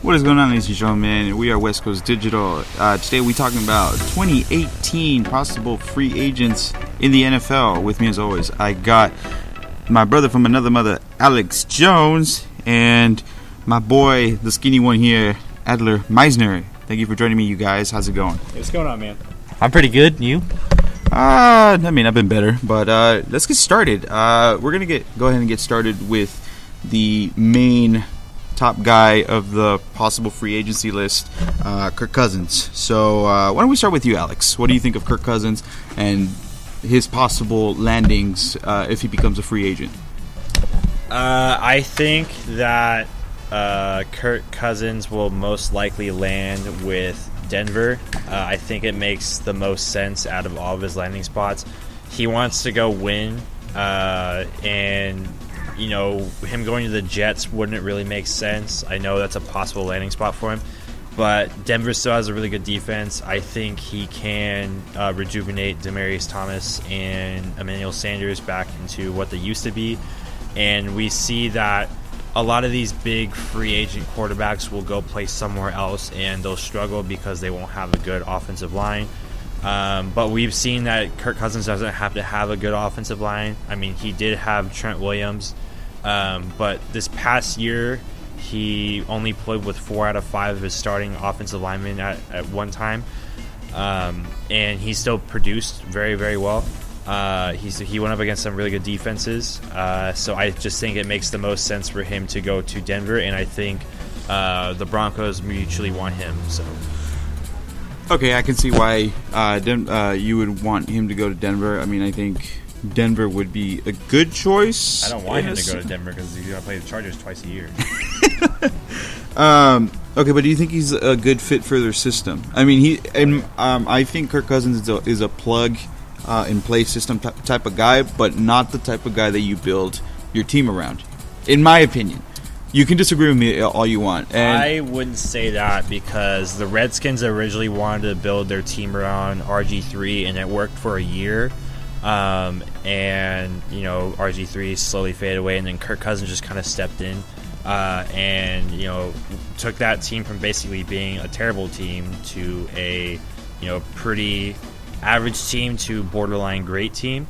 What is going on, ladies and gentlemen? We are West Coast Digital. Today we're talking about 2018 possible free agents in the NFL. With me, as always, I got my brother from another mother, Alex Jones, and my boy, the skinny one here, Adler Meisner. Thank you for joining me, you guys. How's it going? Hey, what's going on, man? I'm pretty good. You? I mean, I've been better, but let's get started. We're going to go ahead and get started with the main top guy of the possible free agency list, Kirk Cousins. So why don't we start with you, Alex? What do you think of Kirk Cousins and his possible landings if he becomes a free agent? I think that Kirk Cousins will most likely land with Denver. I think it makes the most sense out of all of his landing spots. He wants to go win, and you know, him going to the Jets wouldn't really make sense. I know that's a possible landing spot for him, but Denver still has a really good defense. I think he can rejuvenate Demaryius Thomas and Emmanuel Sanders back into what they used to be, and we see that a lot of these big free agent quarterbacks will go play somewhere else, and they'll struggle because they won't have a good offensive line. But we've seen that Kirk Cousins doesn't have to have a good offensive line. I mean, he did have Trent Williams, but this past year, he only played with 4 out of 5 of his starting offensive linemen at one time, and he still produced very, very well. He went up against some really good defenses, so I just think it makes the most sense for him to go to Denver, and I think the Broncos mutually want him. So. Okay, I can see why you would want him to go to Denver. I mean, I think Denver would be a good choice. I don't want him to go to Denver because he's going to play the Chargers twice a year. Okay, but do you think he's a good fit for their system? I mean, I think Kirk Cousins is a plug and play system type of guy, but not the type of guy that you build your team around, in my opinion. You can disagree with me all you want. And I wouldn't say that because the Redskins originally wanted to build their team around RG3, and it worked for a year. And, you know, RG3 slowly faded away, and then Kirk Cousins just kind of stepped in and, you know, took that team from basically being a terrible team to a, you know, pretty average team to borderline great team.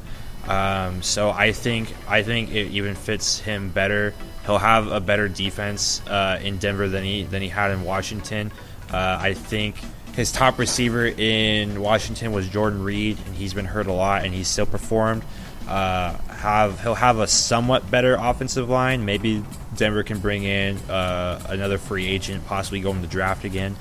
So I think it even fits him better. He'll have a better defense in Denver than he had in Washington. I think his top receiver in Washington was Jordan Reed, and he's been hurt a lot, and he's still performed. He'll have a somewhat better offensive line. Maybe Denver can bring in another free agent, possibly go in the draft again,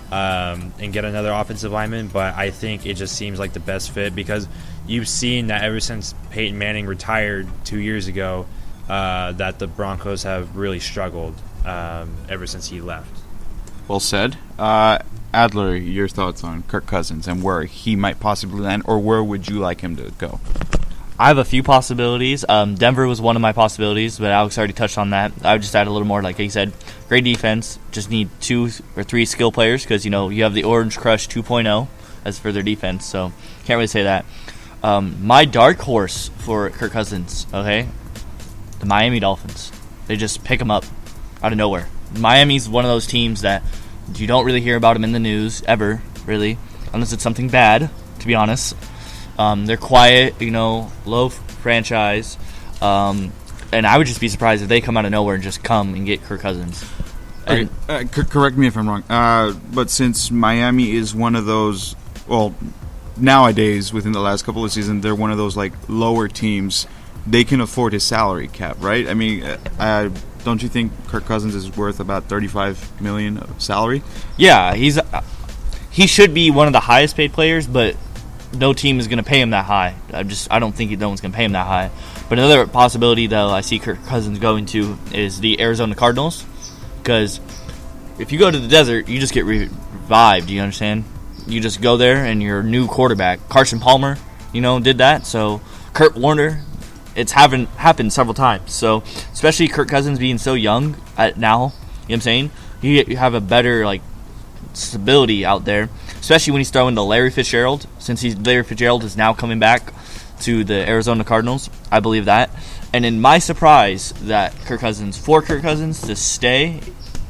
and get another offensive lineman. But I think it just seems like the best fit because you've seen that ever since Peyton Manning retired 2 years ago, that the Broncos have really struggled ever since he left. Well said. Adler, your thoughts on Kirk Cousins and where he might possibly land, or where would you like him to go? I have a few possibilities. Denver was one of my possibilities, but Alex already touched on that. I would just add a little more, like he said, great defense. Just need 2 or 3 skill players because, you know, you have the Orange Crush 2.0 as for their defense, so can't really say that. My dark horse for Kirk Cousins, okay, the Miami Dolphins. They just pick him up out of nowhere. Miami's one of those teams that you don't really hear about them in the news ever, really, unless it's something bad, to be honest. They're quiet, you know, low franchise, and I would just be surprised if they come out of nowhere and just come and get Kirk Cousins. Okay, correct me if I'm wrong, but since Miami is one of those, well, nowadays, within the last couple of seasons, they're one of those, like, lower teams. They can afford his salary cap, right? I mean, don't you think Kirk Cousins is worth about $35 million of salary? Yeah, he should be one of the highest paid players, but no team is going to pay him that high. I don't think no one's going to pay him that high. But another possibility that I see Kirk Cousins going to is the Arizona Cardinals, because if you go to the desert, you just get revived. You understand? You just go there and you're a new quarterback. Carson Palmer, you know, did that. So Kurt Warner. It's happened several times. So, especially Kirk Cousins being so young now, you know what I'm saying? You have a better, like, stability out there, especially when he's throwing to Larry Fitzgerald. Since Larry Fitzgerald is now coming back to the Arizona Cardinals, I believe that. And in my surprise that for Kirk Cousins to stay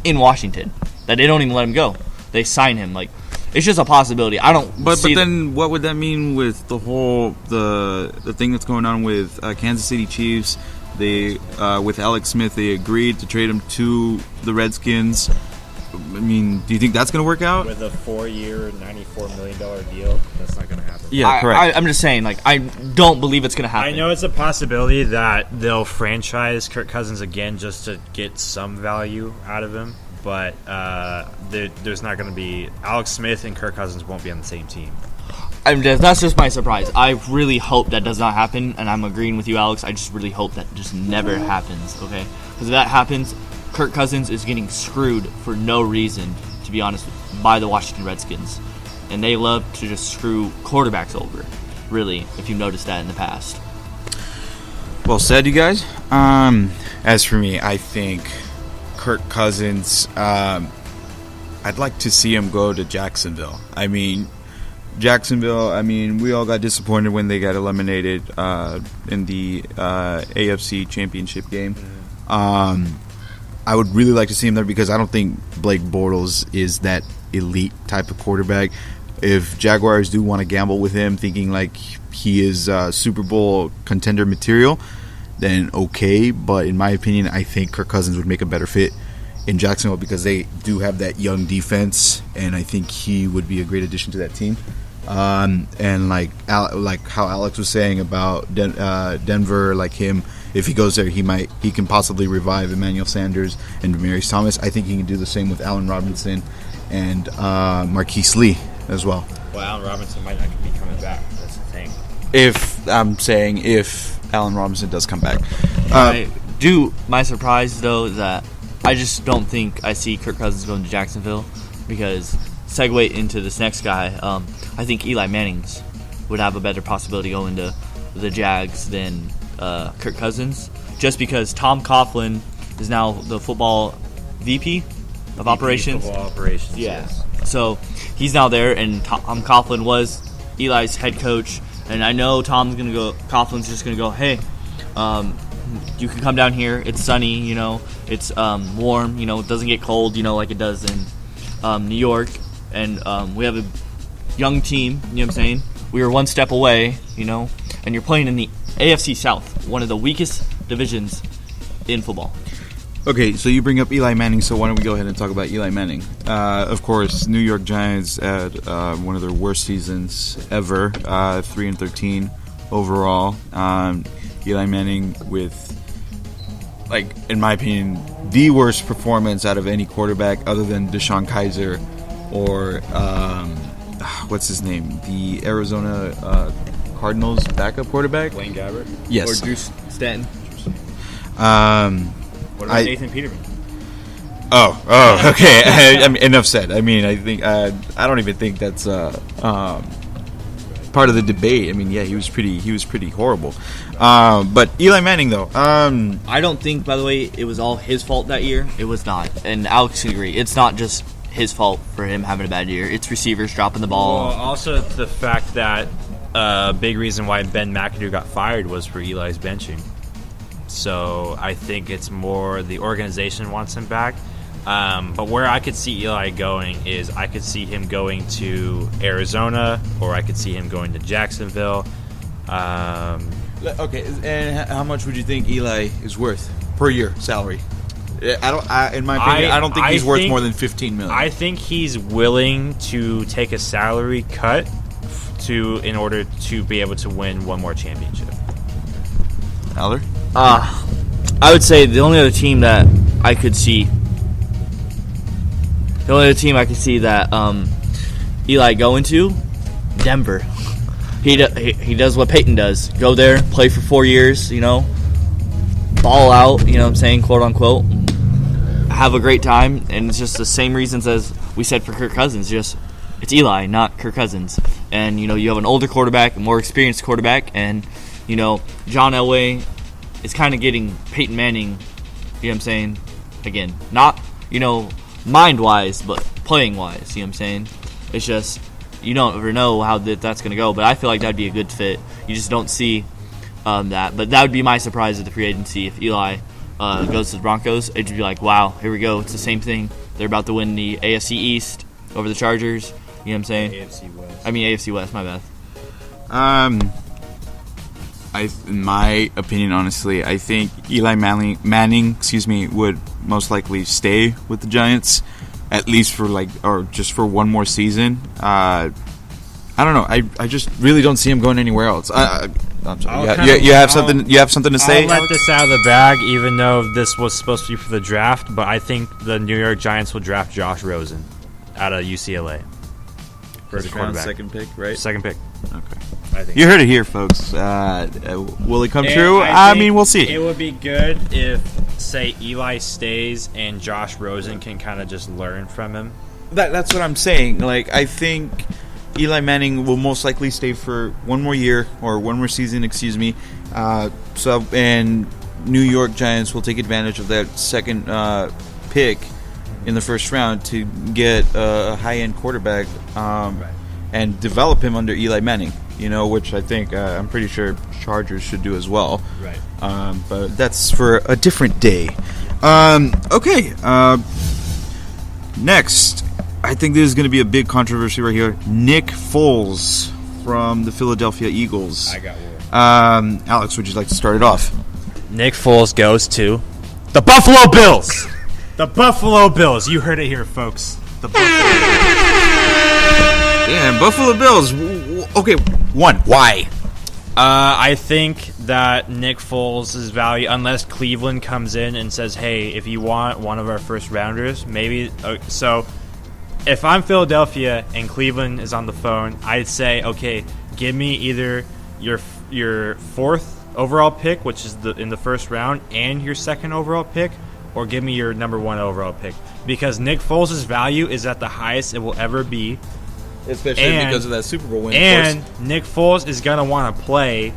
in Washington. that they don't even let him go. They sign him. Like, it's just a possibility. I don't. But then what would that mean with the whole the thing that's going on with Kansas City Chiefs? They with Alex Smith, they agreed to trade him to the Redskins. I mean, do you think that's going to work out? With a 4-year, $94 million deal, that's not going to happen. Yeah, correct. I'm just saying, like, I don't believe it's going to happen. I know it's a possibility that they'll franchise Kirk Cousins again just to get some value out of him, but there's not going to be – Alex Smith and Kirk Cousins won't be on the same team. That's just my surprise. I really hope that does not happen, and I'm agreeing with you, Alex. I just really hope that just never happens, okay? Because if that happens – Kirk Cousins is getting screwed for no reason, to be honest, by the Washington Redskins. And they love to just screw quarterbacks over, really, if you've noticed that in the past. Well said, you guys. As for me, I think Kirk Cousins, I'd like to see him go to Jacksonville. I mean, we all got disappointed when they got eliminated in the AFC Championship game. I would really like to see him there because I don't think Blake Bortles is that elite type of quarterback. If Jaguars do want to gamble with him, thinking like he is Super Bowl contender material, then okay. But in my opinion, I think Kirk Cousins would make a better fit in Jacksonville because they do have that young defense, and I think he would be a great addition to that team. And like how Alex was saying about Denver, like him. If he goes there, he can possibly revive Emmanuel Sanders and Demaryius Thomas. I think he can do the same with Allen Robinson and Marquise Lee as well. Well, Allen Robinson might not be coming back. That's the thing. If Allen Robinson does come back. My surprise, though, is that I just don't think I see Kirk Cousins going to Jacksonville because segue into this next guy, I think Eli Manning's would have a better possibility going to the Jags than Kirk Cousins, just because Tom Coughlin is now the football VP of operations. Football operations. Yeah. Yes. So he's now there, and Tom Coughlin was Eli's head coach. And I know Coughlin's just gonna go, hey, you can come down here. It's sunny, it's warm, it doesn't get cold, like it does in New York, and we have a young team. You know what I'm saying? We were one step away, and you're playing in the AFC South, one of the weakest divisions in football. Okay, so you bring up Eli Manning, so why don't we go ahead and talk about Eli Manning? Of course, New York Giants had one of their worst seasons ever, 3-13 overall. Eli Manning with, in my opinion, the worst performance out of any quarterback other than Deshaun Kaiser or, what's his name? The Arizona Cardinals backup quarterback? Blaine Gabbert? Yes. Or Drew Stanton? What about Nathan Peterman? Oh, okay. I mean, enough said. I mean, I think I don't even think that's part of the debate. I mean, yeah, he was pretty horrible. But Eli Manning, though, I don't think, by the way, it was all his fault that year. It was not, and Alex can agree. It's not just his fault for him having a bad year. It's receivers dropping the ball. Well, also the fact that a big reason why Ben McAdoo got fired was for Eli's benching. So I think it's more the organization wants him back. But where I could see Eli going is I could see him going to Arizona, or I could see him going to Jacksonville. Okay, and how much would you think Eli is worth per year salary? In my opinion, I don't think he's worth more than $15 million. I think he's willing to take a salary cut in order to be able to win one more championship. Aller? I would say the only other team that I could see that Eli going to, Denver. He does what Peyton does. Go there, play for 4 years, ball out, what I'm saying, quote unquote. Have a great time, and it's just the same reasons as we said for Kirk Cousins. Just it's Eli, not Kirk Cousins. And you have an older quarterback, a more experienced quarterback, and John Elway is kind of getting Peyton Manning, you know what I'm saying? Again, not, mind-wise, but playing-wise, you know what I'm saying? It's just, you don't ever know how that's going to go, but I feel like that'd be a good fit. You just don't see that. But that would be my surprise at the free agency if Eli goes to the Broncos. It'd be like, wow, here we go. It's the same thing They're about to win the AFC East over the Chargers. You know what I'm saying? AFC West. My bad. In my opinion, honestly, I think Eli Manning, would most likely stay with the Giants, at least for just for one more season. I don't know. I just really don't see him going anywhere else. I'm sorry. You have something. You have something to say? I'll let this out of the bag, even though this was supposed to be for the draft. But I think the New York Giants will draft Josh Rosen out of UCLA. First quarterback. Second pick, right? Second pick. Okay. I think you heard it here, folks. Will it come true? I mean, we'll see. It would be good if, say, Eli stays and Josh Rosen can kind of just learn from him. That's what I'm saying. Like, I think Eli Manning will most likely stay for one more year or one more season. And New York Giants will take advantage of that second pick in the first round to get a high-end quarterback and develop him under Eli Manning. Which I think I'm pretty sure Chargers should do as well. Right. But that's for a different day. Okay. Next, I think this is going to be a big controversy right here. Nick Foles from the Philadelphia Eagles. I got one. Alex, would you like to start it off? Nick Foles goes to the Buffalo Bills. The Buffalo Bills. You heard it here, folks. The Buffalo Bills. Yeah, Buffalo Bills. Okay, why? I think that Nick Foles' value, unless Cleveland comes in and says, hey, if you want one of our first rounders, maybe. So if I'm Philadelphia and Cleveland is on the phone, I'd say, okay, give me either your fourth overall pick, which is in the first round, and your second overall pick, or give me your number one overall pick. Because Nick Foles' value is at the highest it will ever be. Especially because of that Super Bowl win. And Nick Foles is going to want to play.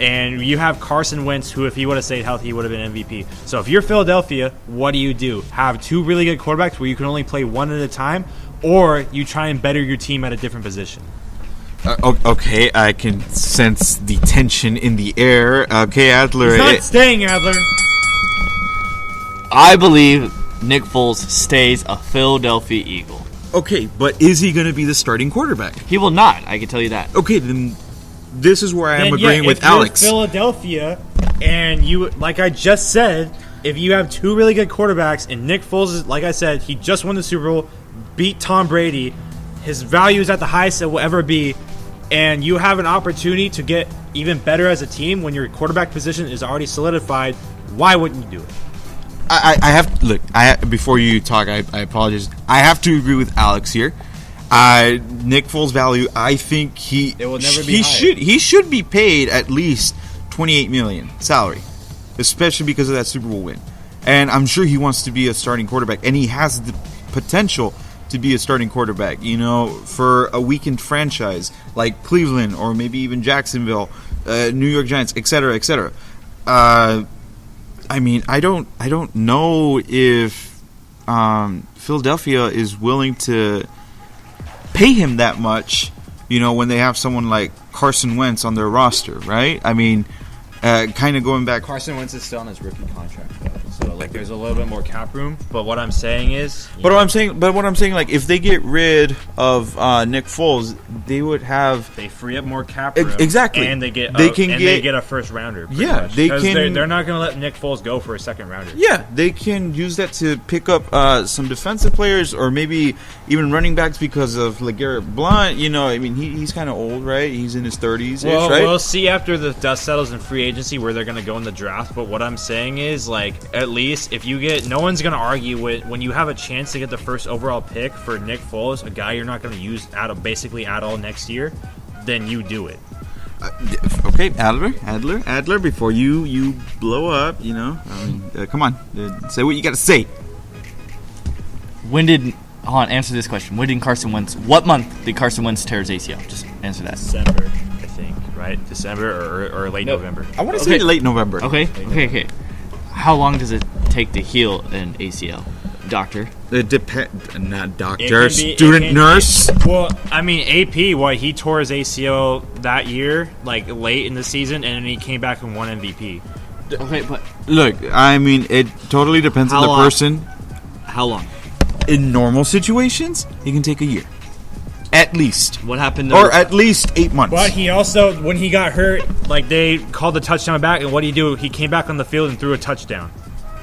And you have Carson Wentz, who, if he would have stayed healthy, he would have been MVP. So if you're Philadelphia, what do? Have two really good quarterbacks where you can only play one at a time? Or you try and better your team at a different position? Okay, I can sense the tension in the air. Okay, Adler. He's not staying, Adler. I believe Nick Foles stays a Philadelphia Eagle. Okay, but is he going to be the starting quarterback? He will not. I can tell you that. Okay, then this is where I am agreeing with Alex. If you're Philadelphia, and you, like I just said, if you have two really good quarterbacks, and Nick Foles is, like I said, he just won the Super Bowl, beat Tom Brady, his value is at the highest it will ever be, and you have an opportunity to get even better as a team when your quarterback position is already solidified, why wouldn't you do it? I have to look. Before you talk, I apologize. I have to agree with Alex here. Nick Foles' value, I think he should be paid at least $28 million salary, especially because of that Super Bowl win. And I'm sure he wants to be a starting quarterback, and he has the potential to be a starting quarterback. For a weakened franchise like Cleveland or maybe even Jacksonville, New York Giants, etc., etc. I mean, I don't know if Philadelphia is willing to pay him that much, when they have someone like Carson Wentz on their roster, right? I mean, kind of going back. Carson Wentz is still on his rookie contract, though. So, there's a little bit more cap room. But what I'm saying is, what I'm saying, like, if they get rid of Nick Foles, they would have they free up more cap room, exactly, and they get a first rounder. Yeah, they're not going to let Nick Foles go for a second rounder. Yeah, they can use that to pick up some defensive players or maybe even running backs because of LeGarrette Blount. I mean, he's kind of old, right? He's in his 30s. Well, right? We'll see after the dust settles in free agency where they're going to go in the draft. But what I'm saying is, at least if you get, no one's going to argue with when you have a chance to get the first overall pick for Nick Foles, a guy you're not going to use basically at all next year, then you do it. Okay, Adler, before you blow up, I mean, come on, say what you got to say. Answer this question. What month did Carson Wentz tear his ACL? Just answer that. December, I think, right? December or late November. I want to say late November. Okay. How long does it take to heal an ACL? Doctor? It depends. Not doctor. Student nurse. Well, I mean, AP, he tore his ACL that year, late in the season, and then he came back and won MVP. Okay, but look, I mean, it totally depends on the person. How long? in normal situations, he can take a year. At least. What happened? Or at least 8 months. But he also, when he got hurt, like they called the touchdown back, and what did he do? He came back on the field and threw a touchdown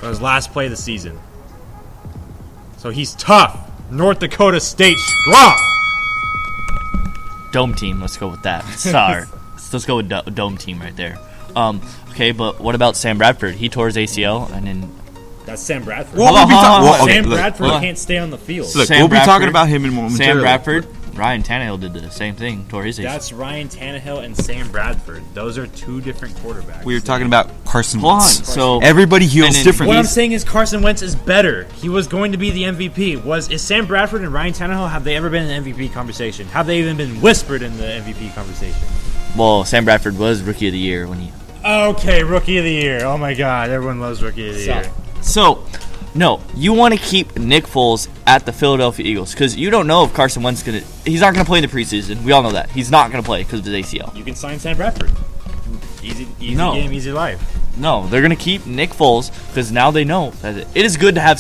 on his last play of the season. So he's tough. North Dakota State strong. Dome team. Let's go with that. Sorry. Let's go with dome team right there. Okay, but what about Sam Bradford? He tore his ACL, and then That's Sam Bradford. Sam Bradford can't stay on the field. Look, Sam we'll be Bradford, talking about him in momentarily. Sam Bradford, Ryan Tannehill did the same thing, tore his ACL. That's Ryan Tannehill and Sam Bradford. Those are two different quarterbacks. We were talking about Carson Hold on, Wentz. so Everybody heals and then differently. What I'm saying is Carson Wentz is better. He was going to be the MVP. Is Sam Bradford and Ryan Tannehill, have they ever been in the MVP conversation? Have they even been whispered in the MVP conversation? well, Sam Bradford was Rookie of the Year when he. Okay, Rookie of the Year. Oh my God, everyone loves Rookie of the Year. So, no, you want to keep Nick Foles at the Philadelphia Eagles because you don't know if Carson Wentz he's not going to play in the preseason. We all know that he's not going to play because of his ACL. You can sign Sam Bradford. Easy No. game, easy life. No, they're going to keep Nick Foles because now they know that it is good to have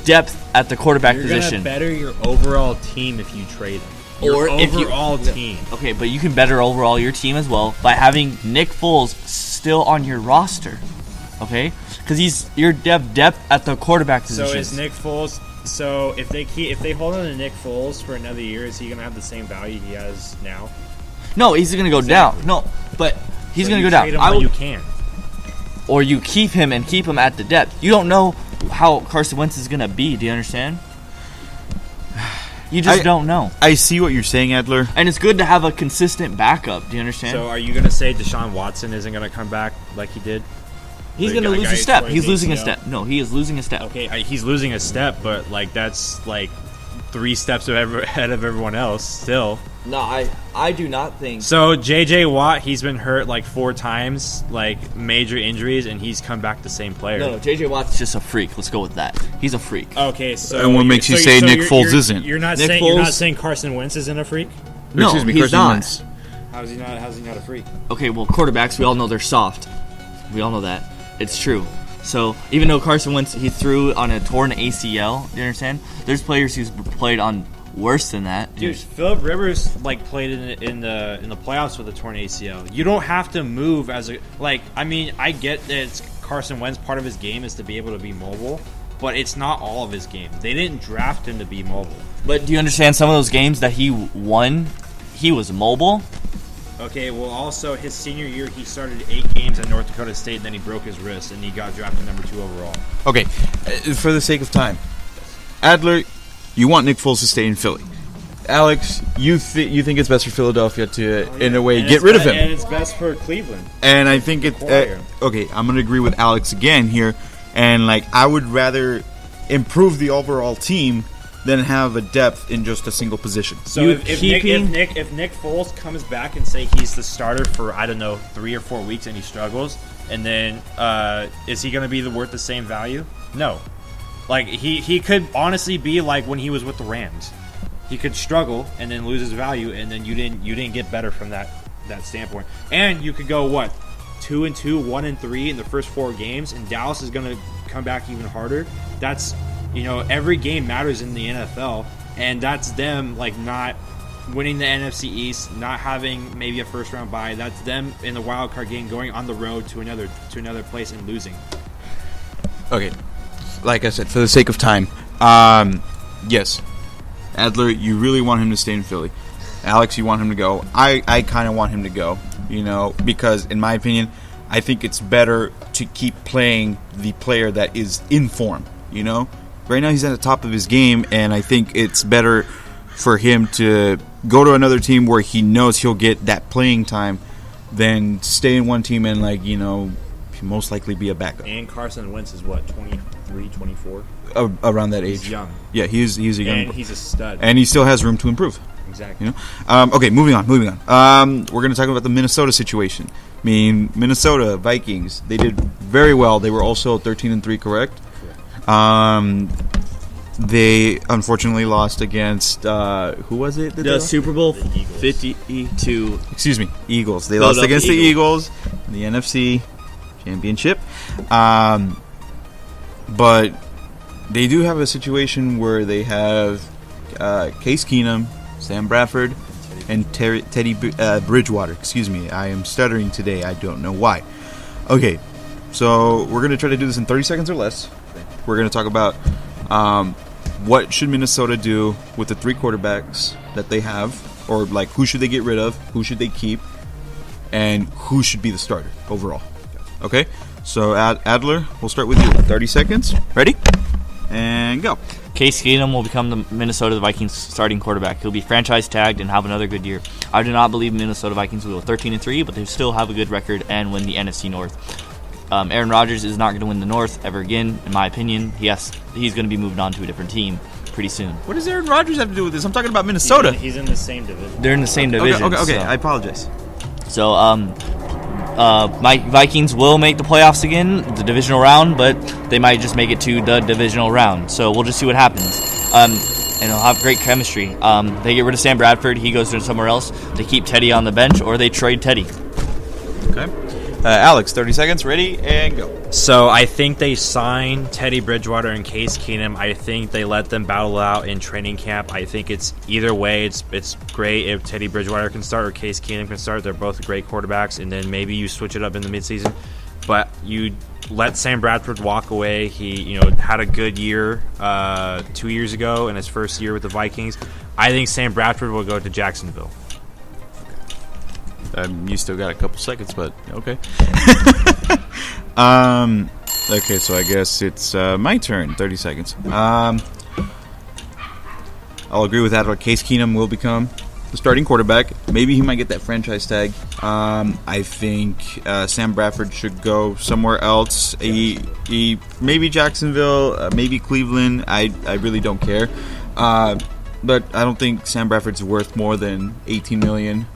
depth at the quarterback You're position. gonna better your overall team if you trade him. Your Or if you- overall team. Okay, but you can better overall your team as well by having Nick Foles still on your roster. Okay, because he's your depth at the quarterback position. So is Nick Foles? So if they hold on to Nick Foles for another year, is he gonna have the same value he has now? No, he's going to go down. No, but he's So going to you go down. trade him while you can. Or you keep him and keep him at the depth. You don't know how Carson Wentz is going to be. Do you understand? You just don't know. I see what you're saying, Adler. And it's good to have a consistent backup. Do you understand? So are you gonna say Deshaun Watson isn't gonna come back like he did? he's the going to guy lose a who step. tore He's his losing a ACL. step. No, he is losing a step. Okay, he's losing a step, but like that's like 3 steps ahead of everyone else still. No, I do not think. So JJ Watt, he's been hurt like 4 times, like major injuries, and he's come back the same player. No, J.J. Watt's just a freak. Let's go with that. He's a freak. Okay, so And what makes you say Nick Foles isn't? You're not Nick saying Foles- Carson Wentz isn't a freak. No, Excuse me, he's Carson not. Wentz. How's he not a freak? Okay, well, quarterbacks, we all know they're soft. We all know that. It's true. So, even though Carson Wentz, he threw on a torn ACL, do you understand? There's players who's played on worse than that. Dude, Philip Rivers like played in the playoffs with a torn ACL. You don't have to move as a I mean, I get that it's Carson Wentz. Part of his game is to be able to be mobile, but it's not all of his game. They didn't draft him to be mobile. But do you understand some of those games that he won, he was mobile? Okay, well, also his senior year, he started 8 games at North Dakota State, and then he broke his wrist, and he got drafted number 2 overall. Okay, for the sake of time, Adler, you want Nick Foles to stay in Philly. Alex, you think it's best for Philadelphia to, in a way, And get it's rid of be- him. And it's best for Cleveland. And I think it. Acquire. Okay, I'm gonna agree with Alex again here, and I would rather improve the overall team than have a depth in just a single position. So You if Nick Foles comes back and say he's the starter for, I don't know, 3 or 4 weeks and he struggles, and then is he going to be worth the same value? No. Like he could honestly be like when he was with the Rams. He could struggle and then lose his value, and then you didn't get better from that standpoint. And you could go 2-2, 1-3 in the first 4 games, and Dallas is going to come back even harder. That's every game matters in the NFL, and that's them not winning the NFC East, not having maybe a first round bye. That's them in the wild card game going on the road to another place and losing. Okay, like I said, for the sake of time, yes, Adler, you really want him to stay in Philly. Alex, you want him to go. I kind of want him to go, because in my opinion, I think it's better to keep playing the player that is in form, Right now he's at the top of his game, and I think it's better for him to go to another team where he knows he'll get that playing time than stay in one team and, most likely be a backup. And Carson Wentz is 23, 24? Around that age. He's young. Yeah, he's a young. And he's a stud. And he still has room to improve. Exactly. Okay, moving on. We're going to talk about the Minnesota situation. I mean, Minnesota Vikings, they did very well. They were also 13-3, correct? They unfortunately lost against who was it? The Super Bowl The Eagles. 52. Excuse me, Eagles. They No, lost the against the Eagles. Eagles in the NFC Championship. But they do have a situation where they have Case Keenum, Sam Bradford, and Teddy Bridgewater. Excuse me, I am stuttering today. I don't know why. Okay, so we're going to try to do this in 30 seconds or less. We're going to talk about what should Minnesota do with the 3 quarterbacks that they have, or like who should they get rid of, who should they keep, and who should be the starter overall. Okay, so Adler, we'll start with you. 30 seconds. Ready? And go. Case Keenum will become the Minnesota Vikings starting quarterback. He'll be franchise tagged and have another good year. I do not believe Minnesota Vikings will go 13-3, but they still have a good record and win the NFC North. Aaron Rodgers is not going to win the North ever again, in my opinion. He's going to be moved on to a different team pretty soon. What does Aaron Rodgers have to do with this? I'm talking about Minnesota. He's in the same division. They're in the same division. Okay. So. I apologize. So, my Vikings will make the playoffs again, the divisional round, but they might just make it to the divisional round. So we'll just see what happens. And they'll have great chemistry. They get rid of Sam Bradford, he goes to somewhere else. They keep Teddy on the bench, or they trade Teddy. Okay. Alex, 30 seconds. Ready and go. So I think they sign Teddy Bridgewater and Case Keenum. I think they let them battle out in training camp. I think it's either way. It's great if Teddy Bridgewater can start or Case Keenum can start. They're both great quarterbacks, and then maybe you switch it up in the midseason. But you let Sam Bradford walk away. He had a good year 2 years ago in his first year with the Vikings. I think Sam Bradford will go to Jacksonville. You still got a couple seconds, but okay. Okay, so I guess it's my turn. 30 seconds. I'll agree with that. Case Keenum will become the starting quarterback. Maybe he might get that franchise tag. I think Sam Bradford should go somewhere else. He maybe Jacksonville, maybe Cleveland. I really don't care. But I don't think Sam Bradford's worth more than $18 million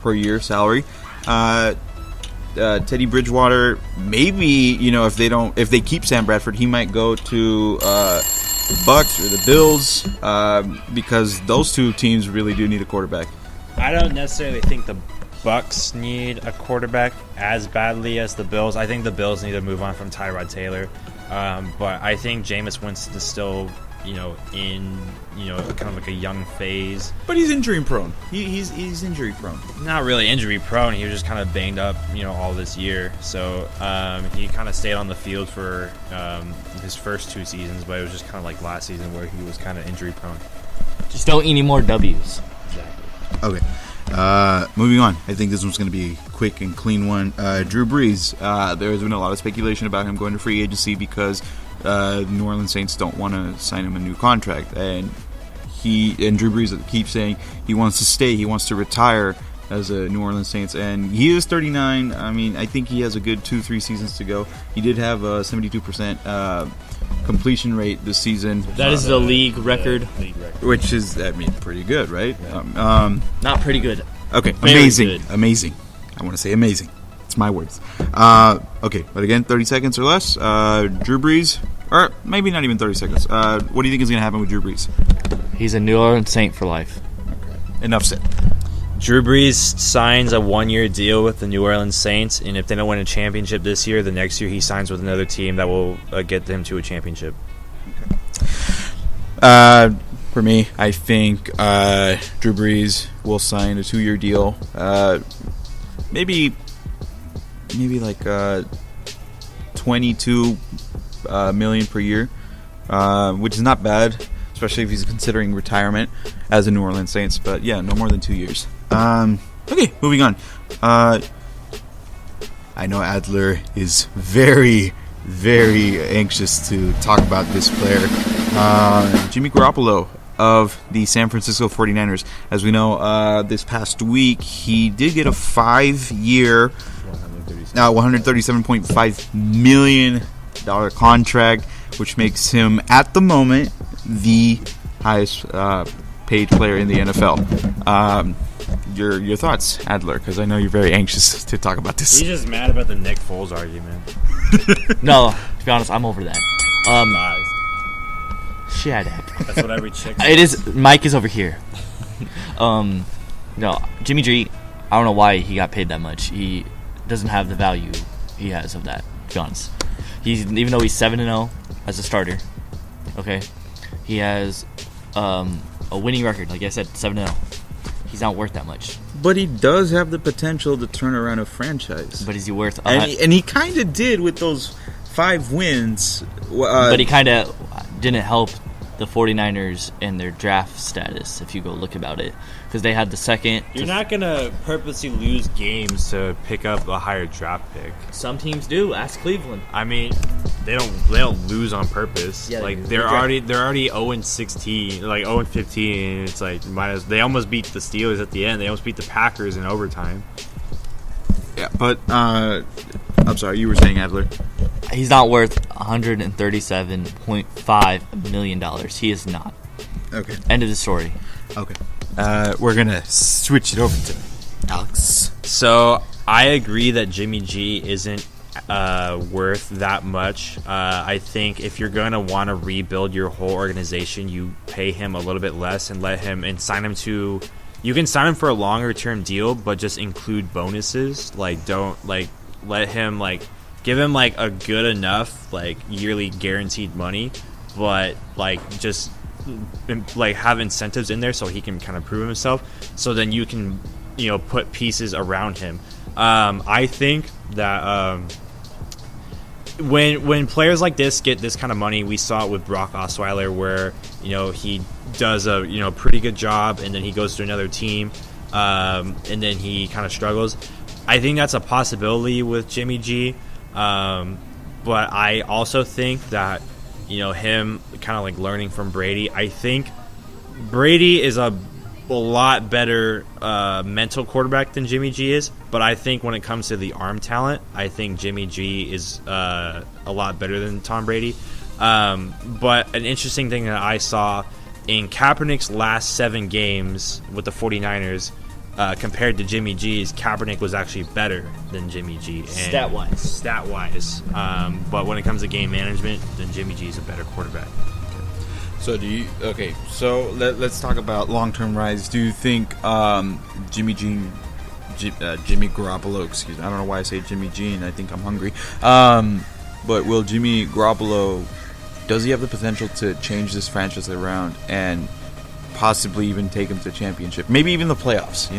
per year salary. Teddy Bridgewater, maybe if they keep Sam Bradford, he might go to the Bucks or the Bills because those two teams really do need a quarterback. I don't necessarily think the Bucks need a quarterback as badly as the Bills. I think the Bills need to move on from Tyrod Taylor, but I think Jameis Winston is still in kind of like a young phase. But he's injury prone. He's injury prone. Not really injury prone. He was just kind of banged up, all this year. So he kind of stayed on the field for his first 2 seasons, but it was just kind of like last season where he was kind of injury prone. Just don't eat any more W's. Exactly. Okay. Moving on. I think this one's going to be a quick and clean one. Drew Brees. There's been a lot of speculation about him going to free agency because New Orleans Saints don't want to sign him a new contract, and Drew Brees keeps saying he wants to stay, he wants to retire as a New Orleans Saints, and he is 39. I mean, I think he has a good 2-3 seasons to go. He did have a 72% completion rate this season. That is the league record, which is, pretty good, right? Yeah. Not pretty good. Okay, Very good. Amazing. I want to say amazing. It's my words. Okay, but again, 30 seconds or less. Drew Brees, or maybe not even 30 seconds. What do you think is going to happen with Drew Brees? He's a New Orleans Saint for life. Okay. Enough said. Drew Brees signs a 1-year deal with the New Orleans Saints, and if they don't win a championship this year, the next year he signs with another team that will get him to a championship. Okay. For me, I think Drew Brees will sign a 2-year deal. Maybe like 22 million per year, which is not bad, especially if he's considering retirement as a New Orleans Saints. But yeah, no more than 2 years. Okay, moving on. I know Adler is very, very anxious to talk about this player, Jimmy Garoppolo of the San Francisco 49ers. As we know, this past week he did get a 5-year, $137.5 million contract, which makes him at the moment the highest paid player in the NFL. Your thoughts, Adler? Because I know you're very anxious to talk about this. He's just mad about the Nick Foles argument. No, to be honest, I'm over that. Lies. Shut up. That's what every chick says. It is. Mike is over here. No, Jimmy G. I don't know why he got paid that much. He doesn't have the value he has of that. To be honest, even though he's 7-0 as a starter, Okay, he has a winning record. Like I said, 7-0. He's not worth that much. But he does have the potential to turn around a franchise. But is he worth? And he kind of did with those 5 wins. But he kind of didn't help the 49ers in their draft status, if you go look about it. Because they had the second. You're not going to purposely lose games to pick up a higher draft pick. Some teams do. Ask Cleveland. I mean, they don't lose on purpose. Yeah, like they're already 0-16, like 0-15. It's like they almost beat the Steelers at the end. They almost beat the Packers in overtime. Yeah, but I'm sorry, you were saying Adler. He's not worth $137.5 million. He is not. Okay. End of the story. Okay. We're gonna switch it over to Alex. So I agree that Jimmy G isn't worth that much. I think if you're going to want to rebuild your whole organization, you pay him a little bit less and sign him to. You can sign him for a longer term deal, but just include bonuses. Like don't let him give him a good enough yearly guaranteed money, but just have incentives in there so he can kind of prove himself. So then you can put pieces around him. I think that when players like this get this kind of money, we saw it with Brock Osweiler, where he does a pretty good job, and then he goes to another team, and then he kind of struggles. I think that's a possibility with Jimmy G, but I also think that him kind of learning from Brady. I think Brady is a lot better mental quarterback than Jimmy G is, but I think when it comes to the arm talent, I think Jimmy G is a lot better than Tom Brady. But an interesting thing that I saw in Kaepernick's last 7 games with the 49ers compared to Jimmy G's, Kaepernick was actually better than Jimmy G. Stat-wise. But when it comes to game management, then Jimmy G is a better quarterback. So let's talk about long-term rise. Do you think Jimmy Garoppolo, excuse me, I don't know why I say Jimmy G, I think I'm hungry. But will Jimmy Garoppolo, does he have the potential to change this franchise around and possibly even take him to championship? Maybe even the playoffs,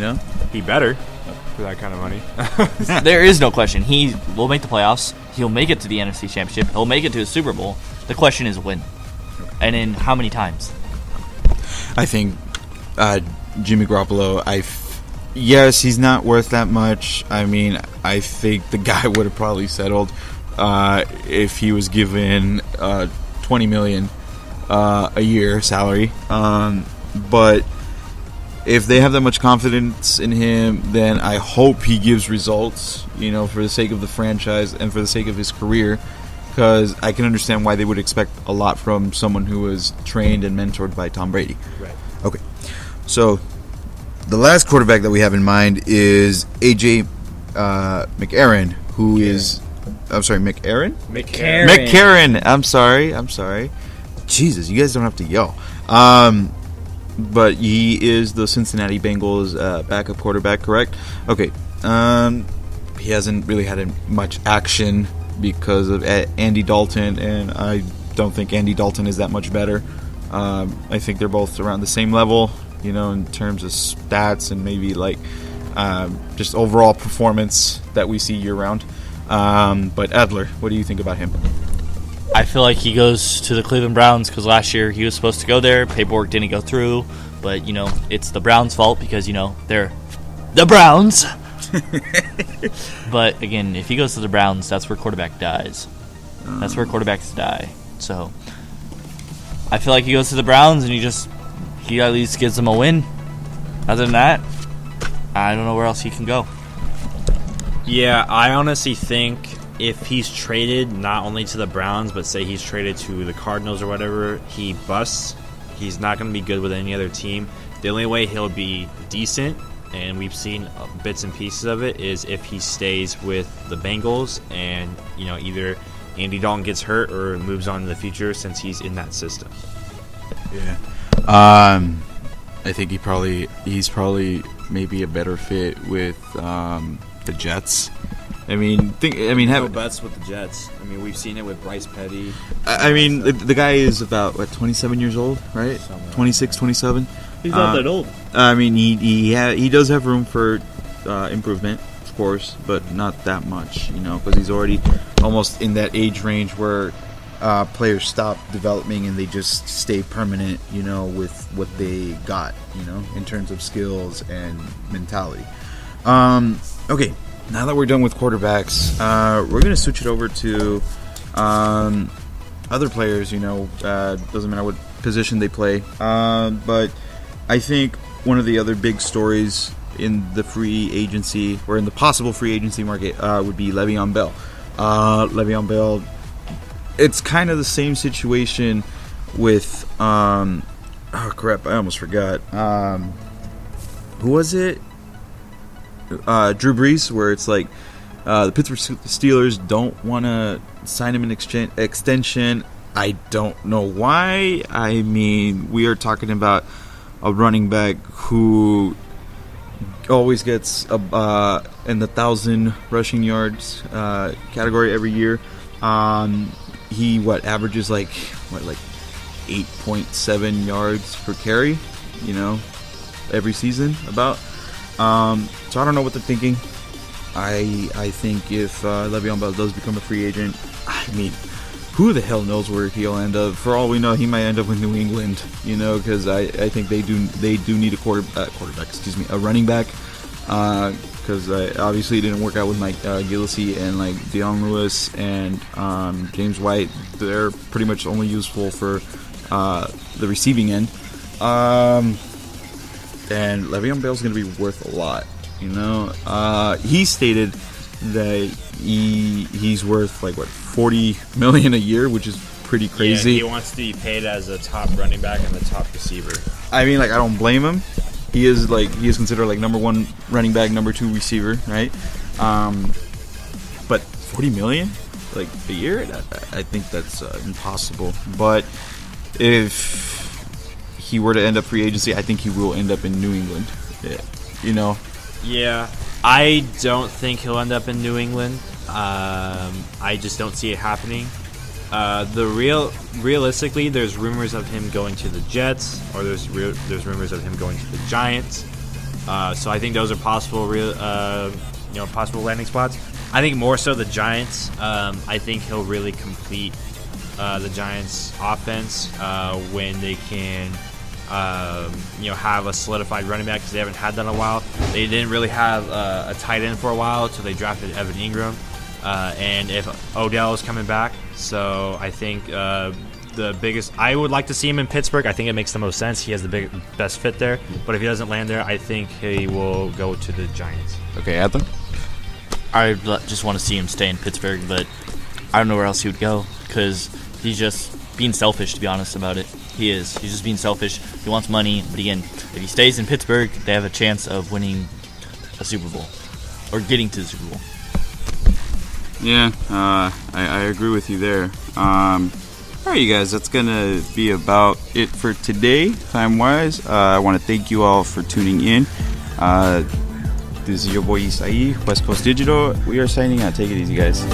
He better for that kind of money. There is no question. He will make the playoffs. He'll make it to the NFC Championship. He'll make it to the Super Bowl. The question is when. And in how many times? I think Jimmy Garoppolo, yes, he's not worth that much. I mean, I think the guy would have probably settled if he was given $20 million a year salary. But if they have that much confidence in him, then I hope he gives results, for the sake of the franchise and for the sake of his career. Because I can understand why they would expect a lot from someone who was trained and mentored by Tom Brady. Right. Okay. So, the last quarterback that we have in mind is A.J. McCarron, who is... I'm sorry, McCarron? McCarron. I'm sorry. Jesus, you guys don't have to yell. But he is the Cincinnati Bengals backup quarterback, correct? Okay. He hasn't really had much action because of Andy Dalton, and I don't think Andy Dalton is that much better. I think they're both around the same level, in terms of stats and maybe just overall performance that we see year-round. But Adler, what do you think about him? I feel like he goes to the Cleveland Browns because last year he was supposed to go there. Paperwork didn't go through, but, it's the Browns' fault because, they're the Browns. But again, if he goes to the Browns, that's where quarterback dies. That's where quarterbacks die. So I feel like he goes to the Browns and he at least gives them a win. Other than that, I don't know where else he can go. Yeah, I honestly think if he's traded not only to the Browns, but say he's traded to the Cardinals or whatever, he busts. He's not going to be good with any other team. The only way he'll be decent, and we've seen bits and pieces of it, is if he stays with the Bengals and either Andy Dalton gets hurt or moves on in the future since he's in that system. Yeah, I think he's probably maybe a better fit with the Jets. I mean, No bets with the Jets. I mean, we've seen it with Bryce Petty. I mean, the guy is about 27 years old, right? 26, 27. He's not that old. I mean, he does have room for improvement, of course, but not that much, because he's already almost in that age range where players stop developing and they just stay permanent, with what they got, in terms of skills and mentality. Okay, now that we're done with quarterbacks, we're going to switch it over to other players, doesn't matter what position they play. But I think one of the other big stories in the free agency, or in the possible free agency market, would be Le'Veon Bell. Le'Veon Bell, it's kind of the same situation with, oh crap, I almost forgot. Who was it? Drew Brees, where it's like the Pittsburgh Steelers don't want to sign him an extension. I don't know why. I mean, we are talking about a running back who always gets in the 1,000 rushing yards category every year. He averages like 8.7 yards per carry, every season about. So I don't know what they're thinking. I think if Le'Veon Bell does become a free agent, I mean, who the hell knows where he'll end up? For all we know, he might end up with New England, because I think they do need a a running back, because obviously it didn't work out with Mike Gillislee and Deion Lewis and James White. They're pretty much only useful for the receiving end. And Le'Veon Bell's going to be worth a lot, He stated that he's worth $40 million a year, which is pretty crazy. Yeah, he wants to be paid as a top running back and the top receiver. I mean, I don't blame him. He is considered number one running back, number two receiver, right? But $40 million a year, I think that's impossible. But if he were to end up free agency, I think he will end up in New England. Yeah, I don't think he'll end up in New England. I just don't see it happening. Realistically, there's rumors of him going to the Jets, or there's rumors of him going to the Giants. So I think those are possible possible landing spots. I think more so the Giants. I think he'll really complete the Giants' offense when they can. Have a solidified running back, because they haven't had that in a while. They didn't really have a tight end for a while until they drafted Evan Ingram, and if Odell is coming back, so I think the biggest. I would like to see him in Pittsburgh. I think it makes the most sense. He has the best fit there. But if he doesn't land there, I think he will go to the Giants. Okay, Adam. I just want to see him stay in Pittsburgh, but I don't know where else he would go, because he's just being selfish, to be honest about it. He's just being selfish. He wants money, but again, if he stays in Pittsburgh, they have a chance of winning a Super Bowl, or getting to the Super Bowl. Yeah, I agree with you there. All right, you guys, that's going to be about it for today, time-wise. I want to thank you all for tuning in. This is your boy Isai, West Coast Digital. We are signing out. Take it easy, guys.